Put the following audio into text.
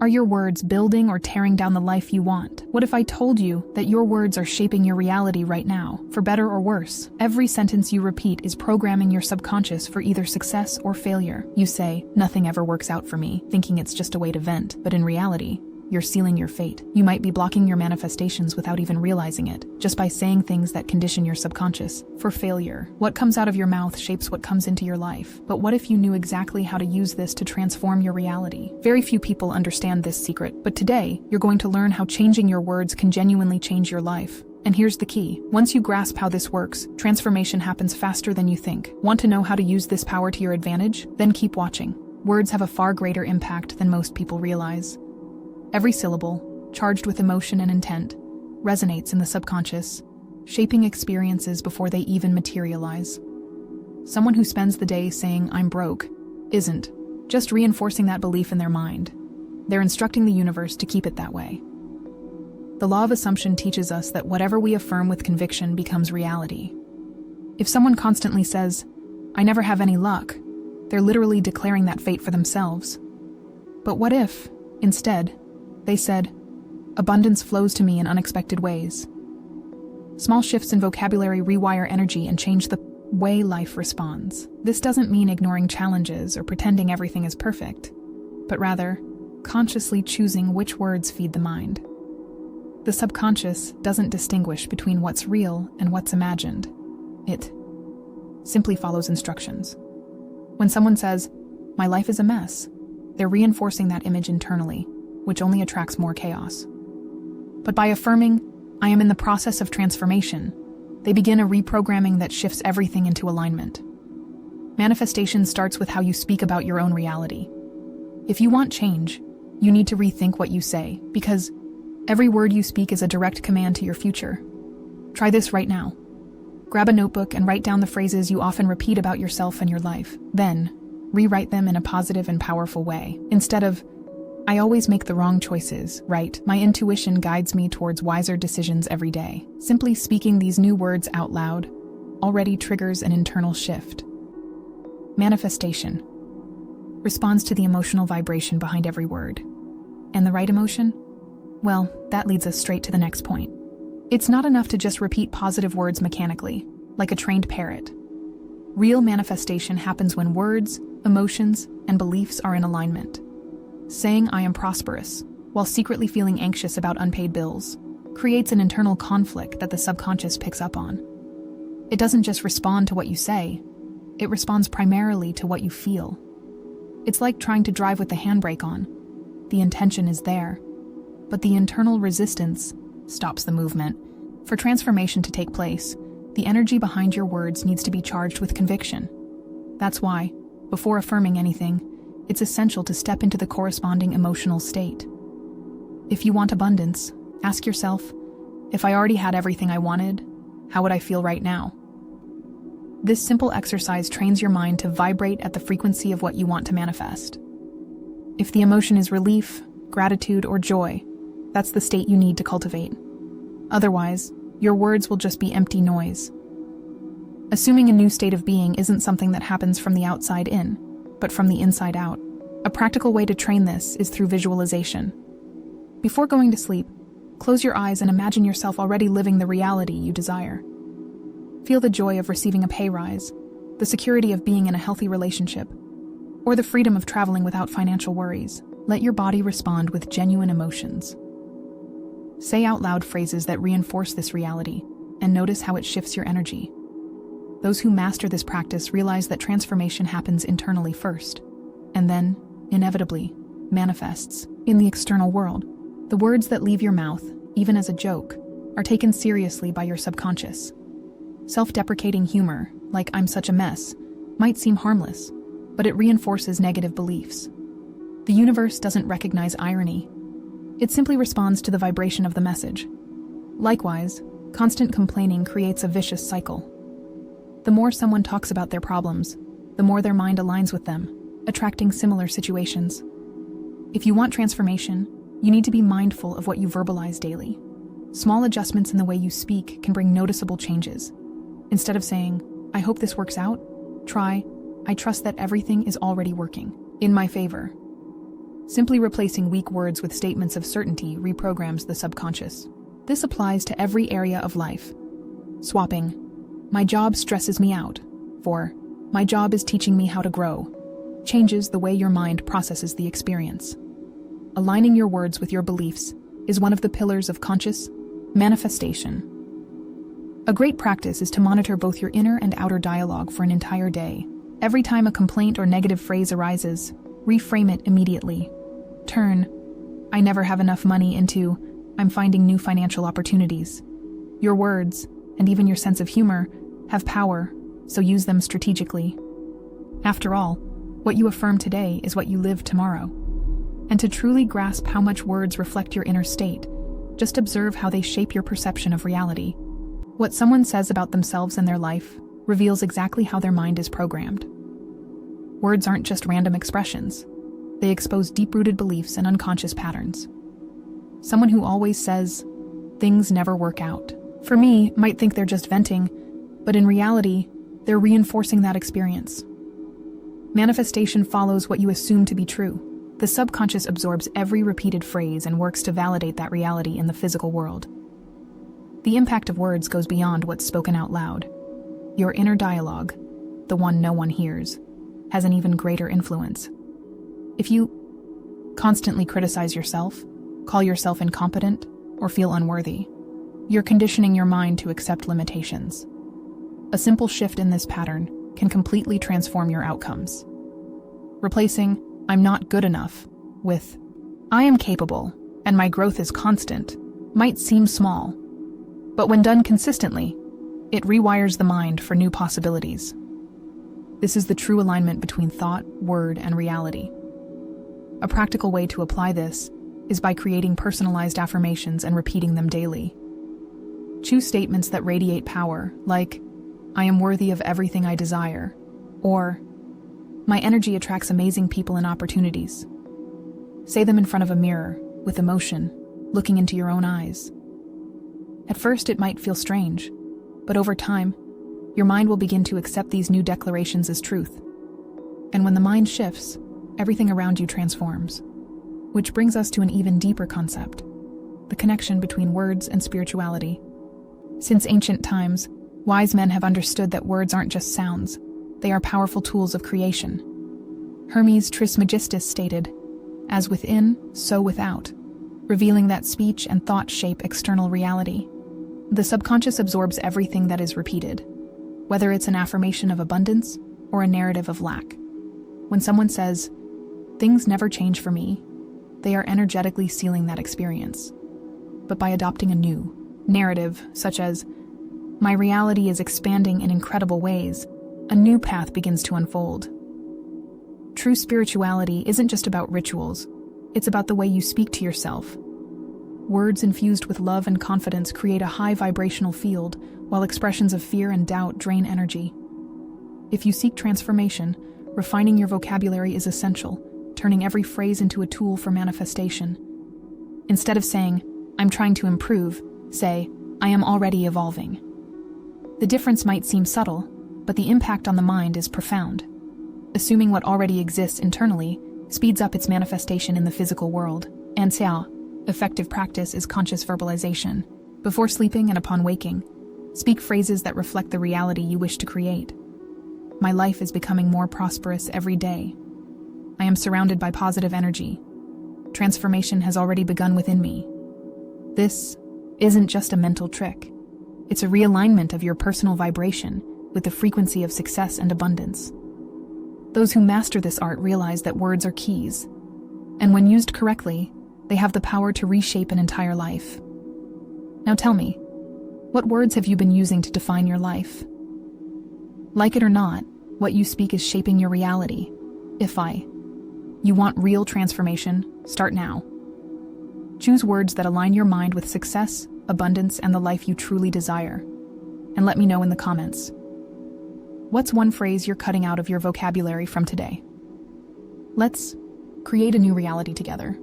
Are your words building or tearing down the life you want? What if I told you that your words are shaping your reality right now, for better or worse? Every sentence you repeat is programming your subconscious for either success or failure. You say, "Nothing ever works out for me," thinking it's just a way to vent, but in reality, you're sealing your fate. You might be blocking your manifestations without even realizing it, just by saying things that condition your subconscious for failure. What comes out of your mouth shapes what comes into your life. But what if you knew exactly how to use this to transform your reality? Very few people understand this secret, but today, you're going to learn how changing your words can genuinely change your life. And here's the key. Once you grasp how this works, transformation happens faster than you think. Want to know how to use this power to your advantage? Then keep watching. Words have a far greater impact than most people realize. Every syllable, charged with emotion and intent, resonates in the subconscious, shaping experiences before they even materialize. Someone who spends the day saying, "I'm broke," isn't just reinforcing that belief in their mind. They're instructing the universe to keep it that way. The law of assumption teaches us that whatever we affirm with conviction becomes reality. If someone constantly says, "I never have any luck," they're literally declaring that fate for themselves. But what if, instead, they said, "Abundance flows to me in unexpected ways"? Small shifts in vocabulary rewire energy and change the way life responds. This doesn't mean ignoring challenges or pretending everything is perfect, but rather, consciously choosing which words feed the mind. The subconscious doesn't distinguish between what's real and what's imagined. It simply follows instructions. When someone says, "My life is a mess," they're reinforcing that image internally, which only attracts more chaos. But by affirming, "I am in the process of transformation," they begin a reprogramming that shifts everything into alignment. Manifestation starts with how you speak about your own reality. If you want change, you need to rethink what you say, because every word you speak is a direct command to your future. Try this right now. Grab a notebook and write down the phrases you often repeat about yourself and your life. Then, rewrite them in a positive and powerful way. Instead of, "I always make the wrong choices," write, "My intuition guides me towards wiser decisions every day." Simply speaking these new words out loud already triggers an internal shift. Manifestation responds to the emotional vibration behind every word. And the right emotion? Well, that leads us straight to the next point. It's not enough to just repeat positive words mechanically, like a trained parrot. Real manifestation happens when words, emotions, and beliefs are in alignment. Saying "I am prosperous," while secretly feeling anxious about unpaid bills, creates an internal conflict that the subconscious picks up on. It doesn't just respond to what you say, it responds primarily to what you feel. It's like trying to drive with the handbrake on. The intention is there, but the internal resistance stops the movement. For transformation to take place, the energy behind your words needs to be charged with conviction. That's why, before affirming anything, it's essential to step into the corresponding emotional state. If you want abundance, ask yourself, "If I already had everything I wanted, how would I feel right now?" This simple exercise trains your mind to vibrate at the frequency of what you want to manifest. If the emotion is relief, gratitude, or joy, that's the state you need to cultivate. Otherwise, your words will just be empty noise. Assuming a new state of being isn't something that happens from the outside in, but from the inside out. A practical way to train this is through visualization. Before going to sleep, close your eyes and imagine yourself already living the reality you desire. Feel the joy of receiving a pay rise, the security of being in a healthy relationship, or the freedom of traveling without financial worries. Let your body respond with genuine emotions. Say out loud phrases that reinforce this reality, and notice how it shifts your energy. Those who master this practice realize that transformation happens internally first, and then, inevitably, manifests in the external world. The words that leave your mouth, even as a joke, are taken seriously by your subconscious. Self-deprecating humor, like "I'm such a mess," might seem harmless, but it reinforces negative beliefs. The universe doesn't recognize irony. It simply responds to the vibration of the message. Likewise, constant complaining creates a vicious cycle. The more someone talks about their problems, the more their mind aligns with them, attracting similar situations. If you want transformation, you need to be mindful of what you verbalize daily. Small adjustments in the way you speak can bring noticeable changes. Instead of saying, "I hope this works out," try, "I trust that everything is already working in my favor." Simply replacing weak words with statements of certainty reprograms the subconscious. This applies to every area of life. Swapping, "My job stresses me out," for "My job is teaching me how to grow," changes the way your mind processes the experience. Aligning your words with your beliefs is one of the pillars of conscious manifestation. A great practice is to monitor both your inner and outer dialogue for an entire day. Every time a complaint or negative phrase arises, reframe it immediately. Turn, "I never have enough money," into, "I'm finding new financial opportunities." Your words, and even your sense of humor, have power, so use them strategically. After all, what you affirm today is what you live tomorrow. And to truly grasp how much words reflect your inner state, just observe how they shape your perception of reality. What someone says about themselves and their life reveals exactly how their mind is programmed. Words aren't just random expressions. They expose deep-rooted beliefs and unconscious patterns. Someone who always says, "Things never work out," for me, might think they're just venting, but in reality, they're reinforcing that experience. Manifestation follows what you assume to be true. The subconscious absorbs every repeated phrase and works to validate that reality in the physical world. The impact of words goes beyond what's spoken out loud. Your inner dialogue, the one no one hears, has an even greater influence. If you constantly criticize yourself, call yourself incompetent, or feel unworthy, you're conditioning your mind to accept limitations. A simple shift in this pattern can completely transform your outcomes. Replacing "I'm not good enough" with "I am capable, and my growth is constant" might seem small, but when done consistently, it rewires the mind for new possibilities. This is the true alignment between thought, word, and reality. A practical way to apply this is by creating personalized affirmations and repeating them daily. Choose statements that radiate power, like, "I am worthy of everything I desire," or "My energy attracts amazing people and opportunities." Say them in front of a mirror, with emotion, looking into your own eyes. At first, it might feel strange, but over time, your mind will begin to accept these new declarations as truth. And when the mind shifts, everything around you transforms. Which brings us to an even deeper concept: the connection between words and spirituality. Since ancient times, wise men have understood that words aren't just sounds, they are powerful tools of creation. Hermes Trismegistus stated, "As within, so without," revealing that speech and thought shape external reality. The subconscious absorbs everything that is repeated, whether it's an affirmation of abundance or a narrative of lack. When someone says, "Things never change for me," they are energetically sealing that experience. But by adopting a new narrative, such as, "My reality is expanding in incredible ways," a new path begins to unfold. True spirituality isn't just about rituals, it's about the way you speak to yourself. Words infused with love and confidence create a high vibrational field, while expressions of fear and doubt drain energy. If you seek transformation, refining your vocabulary is essential, turning every phrase into a tool for manifestation. Instead of saying, "I'm trying to improve," say, "I am already evolving." The difference might seem subtle, but the impact on the mind is profound. Assuming what already exists internally speeds up its manifestation in the physical world. And effective practice is conscious verbalization. Before sleeping and upon waking, speak phrases that reflect the reality you wish to create. "My life is becoming more prosperous every day. I am surrounded by positive energy. Transformation has already begun within me." This isn't just a mental trick. It's a realignment of your personal vibration with the frequency of success and abundance. Those who master this art realize that words are keys, and when used correctly, they have the power to reshape an entire life. Now tell me, what words have you been using to define your life? Like it or not, what you speak is shaping your reality. You want real transformation, start now. Choose words that align your mind with success, abundance, and the life you truly desire. And let me know in the comments. What's one phrase you're cutting out of your vocabulary from today? Let's create a new reality together.